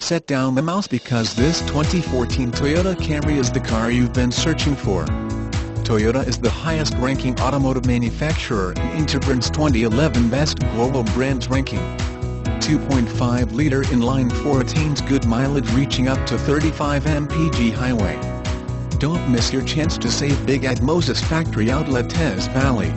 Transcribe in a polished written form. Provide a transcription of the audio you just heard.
Set down the mouse because this 2014 Toyota Camry is the car you've been searching for. Toyota is the highest-ranking automotive manufacturer in Interbrand's 2011 Best Global Brands ranking. 2.5-liter inline-4 attains good mileage reaching up to 35 mpg highway. Don't miss your chance to save big at Moses Factory Outlet Teays Valley.